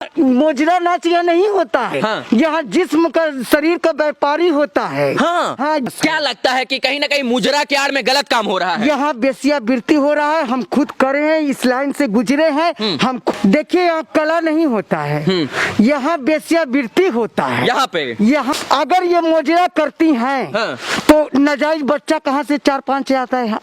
मोजरा नाच यहाँ नहीं होता है। हाँ। यहाँ जिस्म का शरीर का व्यापारी होता है। हाँ। क्या लगता है कि कहीं ना कहीं मुजरा के आड़ में गलत काम हो रहा है? यहाँ वेश्यावृत्ति हो रहा है। हम खुद करे हैं, इस लाइन से गुजरे हैं। हम देखिए, यहाँ कला नहीं होता है, यहाँ वेश्यावृत्ति होता है। यहाँ पे यहाँ अगर ये मोजरा करती हैं हाँ। तो नाजायज बच्चा कहाँ से 4-5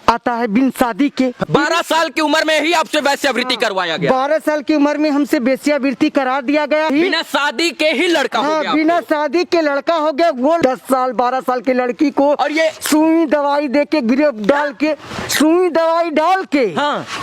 आता है बिन शादी के। 12 साल की उम्र में ही आपसे वेश्यावृत्ति करवाया गया। 12 साल की उम्र में हमसे वेश्यावृत्ति करा दिया गया। बिना शादी के ही लड़का हो गया। बिना शादी के लड़का हो गया। वो 10 साल 12 साल की लड़की को और ये सुई दवाई दे के गिरफ्त डाल के सुई दवाई डाल के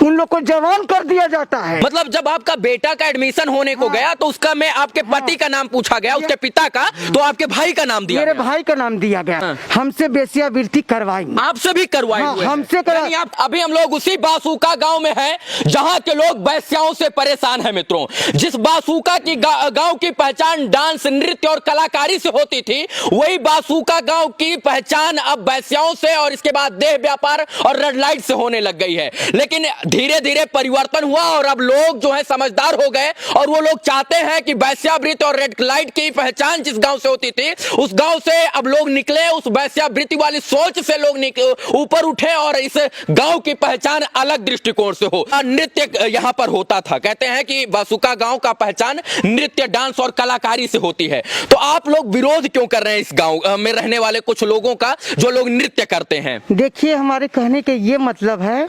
उन लोग को जवान कर दिया जाता है। मतलब जब आपका बेटा का एडमिशन होने को गया तो उसका में आपके पति का नाम पूछा गया, उसके पिता का, तो आपके भाई का नाम दिया मेरे गया। भाई का नाम दिया गया। हमसे वेश्यावृत्ति करवाई। आपसे भी करवाई हुए हैं। हमसे यानी आप अभी हम लोग उसी बासूका गांव में हैं जहां के लोग वैश्याओं से परेशान हैं। मित्रों, जिस बासूका की गांव की पहचान डांस, नृत्य और कलाकारी से होती थी, वही बासूका गांव की पहचान अब वैश्याओं से और इसके बाद देह व्यापार और रेड लाइट से होने लग गई है। लेकिन धीरे धीरे परिवर्तन हुआ और अब लोग जो है समझदार हो गए और वो लोग चाहते हैं कि वैश्यावृत्ति और रेड लाइट की पहचान जिस गांव से होती थी, उस गांव से अब लोग निकले, उस वैश्यावृत्ति वाली सोच से लोग ऊपर उठे और इस गांव की पहचान अलग दृष्टिकोण से हो। नृत्य यहां पर होता था। कहते हैं कि बासूका गांव का पहचान नृत्य, डांस और कलाकारी से होती है। तो आप लोग विरोध क्यों कर रहे हैं इस गांव में रहने वाले कुछ लोगों का जो लोग नृत्य करते हैं? देखिए, हमारे कहने के ये मतलब है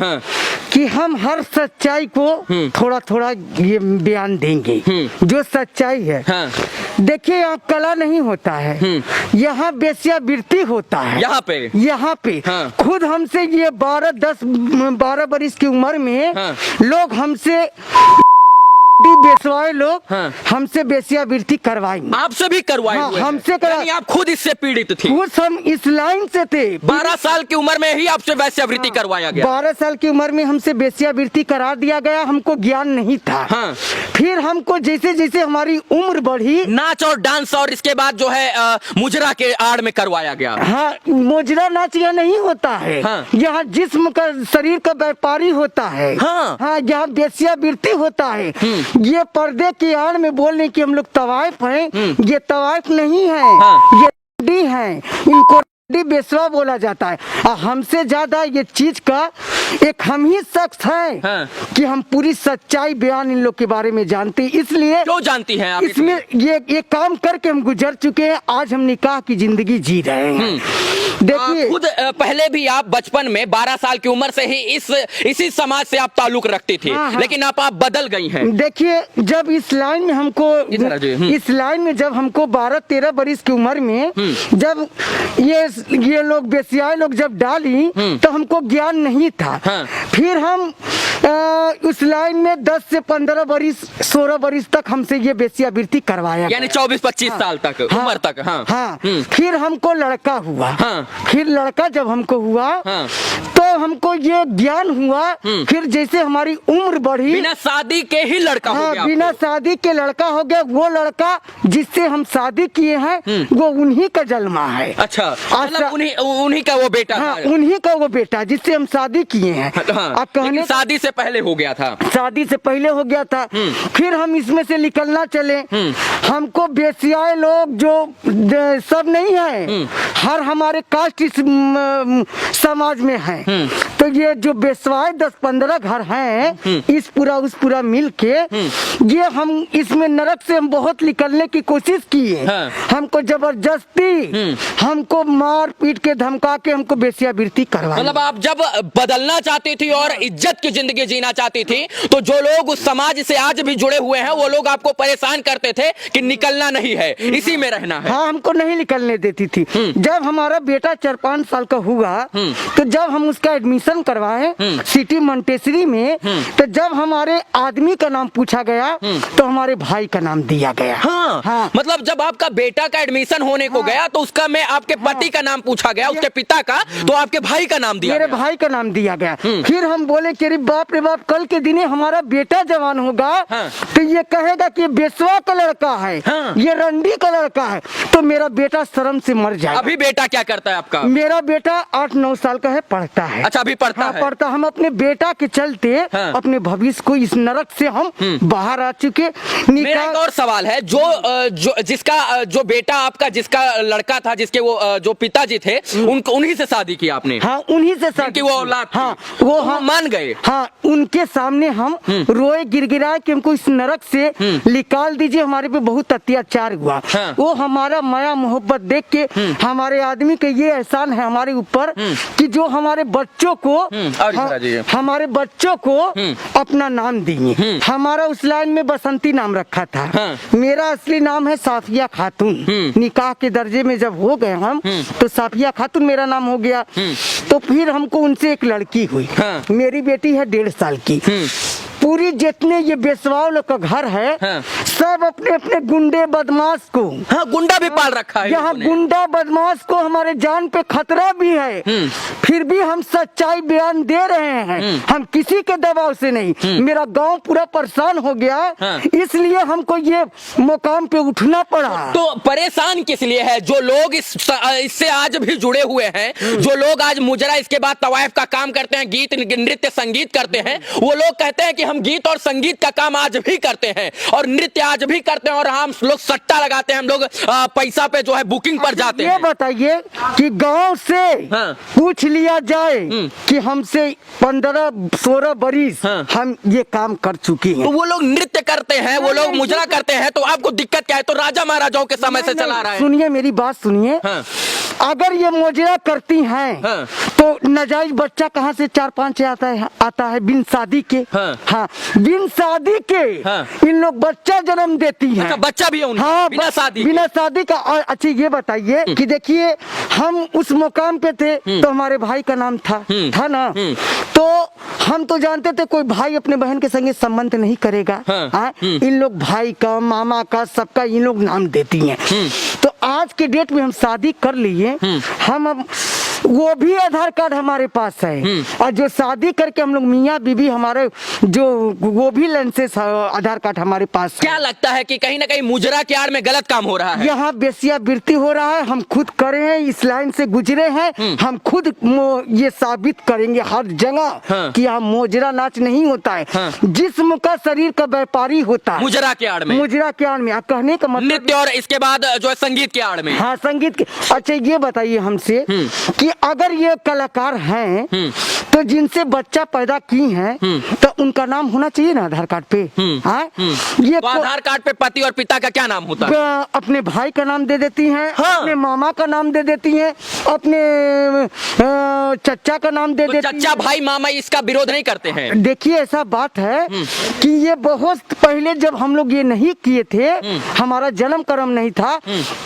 कि हम हर सच्चाई को थोड़ा थोड़ा ये बयान देंगे जो सच्चाई है। देखिए, यहाँ कला नहीं होता है, यहाँ वेश्यावृत्ति होता है। यहाँ पे खुद हमसे ये 12 बरस की उम्र में लोग हमसे बेसवाए लोग हमसे वेश्यावृत्ति करवाई। आपसे भी करवाई? हमसे यानी आप खुद इससे पीड़ित थी? खुद हम इस लाइन से थे। 12 साल की उम्र में ही आपसे वेश्यावृत्ति करवाया गया? 12 साल की उम्र में हमसे वेश्यावृत्ति करा दिया गया। हमको ज्ञान नहीं था। फिर हमको जैसे जैसे हमारी उम्र बढ़ी, नाच और डांस और इसके बाद जो है मुजरा के आड़ में करवाया गया। हाँ, मोजरा नाच यहाँ नहीं होता है। यहाँ जिस्म का शरीर का व्यापारी होता है। हाँ, यहाँ वेश्यावृत्ति होता है। ये पर्दे की आड़ में बोलने की हम लोग तवाइफ हैं, ये तवाइफ नहीं है, ये डी हैं। इनको बेसवा बोला जाता है। हमसे ज्यादा ये चीज का एक हम ही शख्स हैं कि हम पूरी सच्चाई बयान इन लोग के बारे में जानते हैं। इसलिए क्यों जानती हैं आप? इसमें ये काम करके हम गुजर चुके हैं। आज हम निकाह की जिंदगी जी रहे हैं। देखिए, खुद पहले भी आप बचपन में 12 साल की उम्र से ही इसी समाज से आप ताल्लुक रखती थी। लेकिन आप बदल गई हैं। देखिए, जब इस लाइन में हमको 12-13 बरस की उम्र में जब ये लोग बेसियाई लोग जब डाली तो हमको ज्ञान नहीं था। फिर हम उस लाइन में 10 से 15 बरस 16 बरस तक हमसे ये वेश्यावृत्ति करवाया, यानी 24-25 साल तक उम्र तक। फिर हमको लड़का हुआ। फिर लड़का जब हमको हुआ तो हमको ये ज्ञान हुआ। फिर जैसे हमारी उम्र बढ़ी, बिना शादी के ही लड़का हो गया। बिना शादी के लड़का हो गया। वो लड़का जिससे हम शादी किए हैं वो उन्हीं का जन्मा है। अच्छा, मतलब उन्हीं का वो बेटा था। उन्हीं का वो बेटा जिससे हम शादी किए हैं। कहने शादी से पहले हो गया था। शादी से पहले हो गया था। फिर हम इसमें से निकलना चले। हमको बेसियाए लोग जो सब नहीं है, हर हमारे कास्ट इस समाज में है। तो ये जो बेसवाए 10-15 घर हैं, इस पूरा मिल के ये हम इसमें नरक से हम बहुत निकलने की कोशिश किए। हमको जबरदस्ती हमको मार पीट के धमका के हमको वेश्यावृत्ति करवा। मतलब आप जब बदलना चाहती थी और इज्जत की जिंदगी जीना चाहती थी, तो जो लोग उस समाज से आज भी जुड़े हुए हैं वो लोग आपको परेशान करते थे कि निकलना नहीं है, इसी में रहना है। हाँ, हमको नहीं निकलने देती थी। जब हमारा बेटा 4-5 साल का हुआ तो जब हम उसका एडमिशन करवाए सिटी मंटेसरी में, तो जब हमारे आदमी का नाम पूछा गया तो हमारे भाई का नाम दिया गया। मतलब जब आपका बेटा का एडमिशन होने को गया तो उसका में आपके पति का नाम पूछा गया, उसके पिता का, तो आपके भाई का नाम दिया, मेरे भाई का नाम दिया गया। फिर हम बोले कि बाप रे बाप, कल के दिन हमारा बेटा जवान होगा तो ये कहेगा कि बेसवा का लड़का है, हाँ। ये रंडी का लड़का है, तो मेरा बेटा शर्म से मर जाए। अभी बेटा क्या करता है आपका? मेरा बेटा 8-9 साल का है, पढ़ता है। अच्छा, अभी पढ़ता है। पढ़ता। हम अपने बेटा के चलते हाँ। अपने भविष्य को इस नरक से हम बाहर आ चुके। मेरा एक और सवाल है, जो बेटा आपका, जिसका लड़का था, जिसके वो जो पिताजी थे, उन्हीं से शादी की आपने? हाँ, उन्हीं से शादी की वो औलाद थी। हाँ, वो तो हम मान गए। हाँ, उनके सामने हम रोए गिड़गिड़ाए कि हमको इस नरक से निकाल दीजिए, हमारे पे बहुत अत्याचार हुआ। हाँ। वो हमारा माया मोहब्बत देख के हमारे आदमी के ये एहसान है हमारे ऊपर कि जो हमारे बच्चों को हमारे बच्चों को अपना नाम दिए। हमारा उस लाइन में बसंती नाम रखा था। हाँ। मेरा असली नाम है साफिया खातून। निकाह के दर्जे में जब हो गए हम, तो साफिया खातून मेरा नाम हो गया। तो फिर हमको उनसे एक लड़की हुई। हाँ। मेरी बेटी है 1.5 साल की। पूरी जितने ये बेसवाओं लोग का घर है, हाँ। सब अपने अपने गुंडे बदमाश को, हाँ, गुंडा भी पाल रखा है यहाँ लोगों ने। गुंडा बदमाश को हमारे जान पे खतरा भी है, फिर भी हम सच्चाई बयान दे रहे हैं। हम किसी के दबाव से नहीं। मेरा गांव पूरा परेशान हो गया, हाँ। इसलिए हमको ये मुकाम पे उठना पड़ा। तो परेशान किस लिए है? जो लोग इससे आज भी जुड़े हुए हैं, जो लोग आज मुजरा, इसके बाद तवाइफ का काम करते हैं, गीत नृत्य संगीत करते हैं, वो लोग कहते हैं कि हम गीत और संगीत का काम आज भी करते हैं और नृत्य आज भी करते हैं, और हम लोग सट्टा लगाते हैं, हम लोग पैसा पे जो है बुकिंग पर जाते हैं। ये बताइए कि गांव से हाँ। पूछ लिया जाए कि हमसे 15-16 बरिस हम ये काम कर चुके हैं। तो वो लोग नृत्य करते हैं, वो लोग मुजरा करते हैं, तो आपको दिक्कत क्या है? तो राजा महाराजाओं के समय से चला रहा है। सुनिए, मेरी बात सुनिए। हाँ। अगर ये मुजरा करती हैं, हाँ। तो नाजायज बच्चा कहाँ से 4-5 आता है बिन शादी के। हाँ, बिन शादी के इन लोग बच्चा जन्म देती हैं। अच्छा, बच्चा भी है उनका? हाँ, बिना शादी का। और अच्छा, ये बताइए कि देखिए, हम उस मुकाम पे थे तो हमारे भाई का नाम था ना, तो हम तो जानते थे कोई भाई अपने बहन के संगे संबंध नहीं करेगा। इन लोग भाई का, मामा का, सबका इन लोग नाम देती हैं। तो आज के डेट में हम शादी कर लिए, हम अब वो भी आधार कार्ड हमारे पास है, और जो शादी करके हम लोग मियाँ बीबी हमारे जो वो भी लाइसेंस आधार कार्ड हमारे पास है। क्या लगता है कि कहीं ना कहीं मुजरा के आड़ में गलत काम हो रहा है? यहाँ बेसियावृत्ति हो रहा है। हम खुद करे हैं, इस लाइन से गुजरे हैं, हम खुद ये साबित करेंगे हर जगह कि यहाँ मुजरा नाच नहीं होता है। जिस्म का शरीर का व्यापारी होता है मुजरा के आड़ में। मुजरा के आड़ में। आप कहने का मतलब नृत्य और इसके बाद जो है संगीत के आड़ में। हाँ, संगीत के। अच्छा, ये बताइए हमसे कि अगर ये कलाकार हैं तो जिनसे बच्चा पैदा की हैं, तो उनका नाम होना चाहिए ना आधार कार्ड पे। ये तो आधार कार्ड पे पति और पिता का क्या नाम होता है? अपने भाई का नाम दे देती हैं, हाँ। अपने मामा का नाम दे देती हैं, अपने चचा का नाम दे देती हैं। चचा, भाई, मामा इसका विरोध नहीं करते हैं? देखिए, ऐसा बात है कि ये बहुत पहले जब हम लोग ये नहीं किए थे, हमारा जन्म कर्म नहीं था,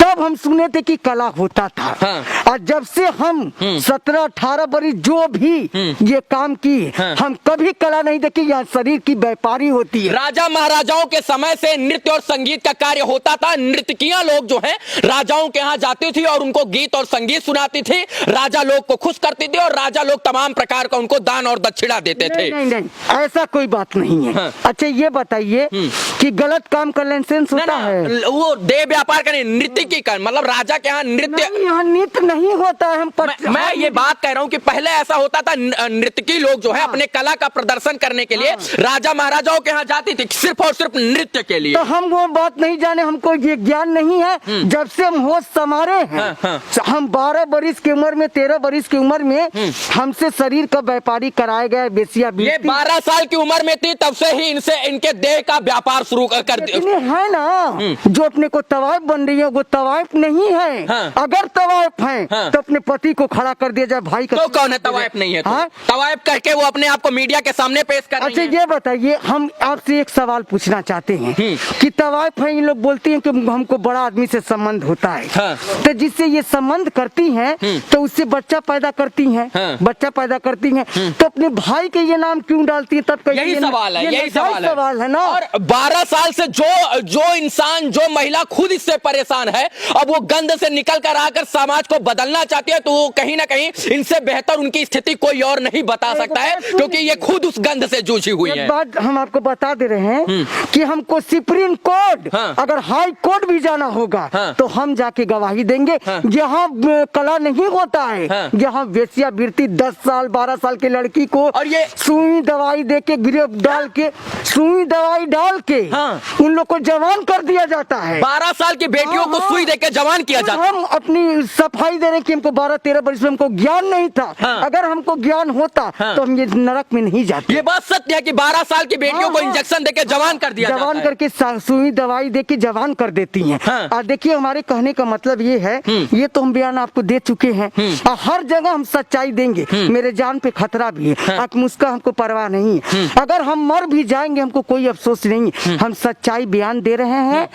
तब हम सुने थे कि कला होता था। और जब से हम 17-18 बरस जो भी ये काम की, हम कभी कला नहीं देखी। यहाँ शरीर की व्यापारी होती है। राजा महाराजाओं के समय से नृत्य और संगीत का कार्य होता था। नर्तकियां लोग जो हैं राजाओं के यहाँ जाती थी और उनको गीत और संगीत सुनाती थी, राजा लोग को खुश करती थी, और राजा लोग तमाम प्रकार का उनको दान और दक्षिणा देते थे। नहीं, ऐसा कोई बात नहीं है। अच्छा, ये बताइए कि गलत काम का लाइसेंस होता है? वो देह व्यापार का नहीं, नृत्य की कर, मतलब राजा के यहाँ नृत्य, यहाँ नृत्य नहीं होता है। मैं ये बात कह रहा हूँ कि पहले ऐसा होता था, नृत्यकी लोग जो है अपने कला का प्रदर्शन करने के लिए राजा महाराजाओं के यहाँ जाती थी, सिर्फ और सिर्फ नृत्य के लिए। तो हम वो बात नहीं जाने, हमको ये ज्ञान नहीं है। जब से हम होश संवारे हैं, हम 12 बरिस की उम्र में, 13 बरिस की उम्र में हमसे शरीर का व्यापारी कराया गया। बेसिया ये 12 साल की उम्र में थी, तब से ही इनके देह का व्यापार शुरू कर दिया है ना। जो अपने को तवाइफ बन रही है, वो तवाइफ नहीं है। अगर तवाइफ है तो अपने पति को खड़ा कर दिया जाए, भाई का। तो कौन है तवाइफ नहीं है? तवाइफ करके वो अपने आप को मीडिया के सामने पेश कर रही है। अच्छा, ये बताइए, हम आपसे एक सवाल पूछना चाहते हैं कि तवाइफ है, इन लोग बोलती हैं कि हमको बड़ा आदमी से संबंध होता है, तो जिससे ये संबंध करती हैं तो उससे बच्चा पैदा करती हैं, बच्चा पैदा करती हैं, तो अपने भाई के ये नाम क्यों डालती है? तब यही सवाल है, यही सवाल है ना। और 12 साल से जो इंसान, जो महिला खुद इससे परेशान है, अब वो गंध से निकल कर आकर समाज को बदलना चाहती है, तो वो कहीं ना कहीं इनसे बेहतर उनकी स्थिति कोई और नहीं बता सकता है, क्योंकि ये खुद उस गंध से जूझी हुई एक हैं। बात हम आपको बता दे रहे हैं कि हमको सुप्रीम कोर्ट, हाँ। अगर हाई कोर्ट भी जाना होगा हाँ। तो हम जाके गवाही देंगे। हाँ। यहाँ कला नहीं होता है, हाँ। यहाँ वेश्यावृत्ति 10 साल 12 साल की लड़की को और ये सुई दवाई दे के गिरफ्त डाल के, सुई दवाई डाल के हाँ। उन लोग को जवान कर दिया जाता है। 12 साल की बेटियों को हाँ। सुई देकर जवान किया जाता है। हम अपनी सफाई दे रहे हैं कि हमको 12-13 वर्ष में हमको ज्ञान नहीं था। हाँ। अगर हमको ज्ञान होता हाँ। तो हम ये नरक में नहीं जाते। ये बात सत्य है कि 12 साल की बेटियों को हाँ। इंजेक्शन देकर जवान कर दिया जवान जाता है। करके सुई दवाई दे के जवान कर देती हैं। हाँ। और देखिए हमारे कहने का मतलब ये है, ये तो हम बयान आपको दे चुके हैं और हर जगह हम सच्चाई देंगे। मेरे जान पे खतरा भी है, हाँ। उसका हमको परवाह नहीं है। अगर हम मर भी जाएंगे हमको कोई अफसोस नहीं है। हम सच्चाई बयान दे रहे हैं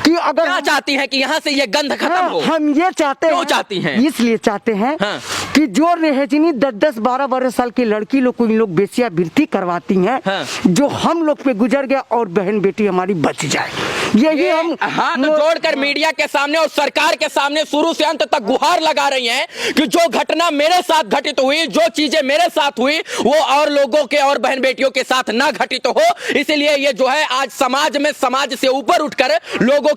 कि अगर क्या चाहती हैं कि यहाँ से ये गंध खत्म हो? हम ये चाहते क्यों हैं, चाहती हैं? इसलिए चाहते हैं हाँ। कि जो रेहजनी 10-10 12-12 साल की लड़की लोग को इन लोग वेश्यावृत्ति करवाती हैं, हाँ। जो हम लोग पे गुजर गया और बहन बेटी हमारी बच जाए, यही हम हाथ जोड़कर मीडिया के सामने और सरकार के सामने शुरू से अंत तक गुहार लगा रही हैं कि जो घटना मेरे साथ घटित हुई, जो चीजें मेरे साथ हुई, वो और लोगों के और बहन बेटियों के साथ ना घटित हो। इसीलिए ये जो है आज समाज में, समाज से ऊपर उठकर लोगों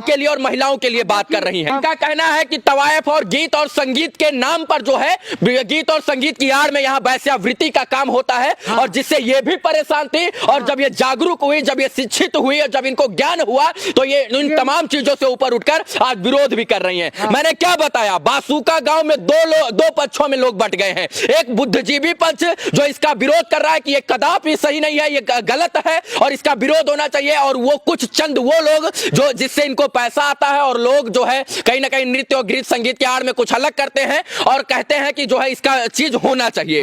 के लिए और महिलाओं के लिए बात कर रही हैं। इनका कहना है कि तवायफ और गीत और संगीत के नाम पर जो है, गीत और संगीत की आड़ में यहाँ वैश्यावृत्ति का काम होता है और जिससे ये भी परेशान थी। और जब ये जागरूक हुई, जब ये शिक्षित हुई और जब इनको ज्ञान हुआ तो ये इन तमाम चीजों से ऊपर उठकर आज विरोध भी कर रही हैं। मैंने क्या बताया, बासुका गांव में दो पक्षों में लोग बंट गए हैं। एक बुद्धिजीवी पक्ष जो इसका विरोध कर रहा है कि ये कदापि सही नहीं है, ये गलत है और इसका विरोध होना चाहिए। और वो कुछ चंद वो लोग जो जिससे इनको पैसा आता है और लोग जो है कहीं ना कहीं नृत्य और गीत संगीत के आड़ में कुछ अलग करते हैं और कहते हैं कि जो है इसका चीज होना चाहिए।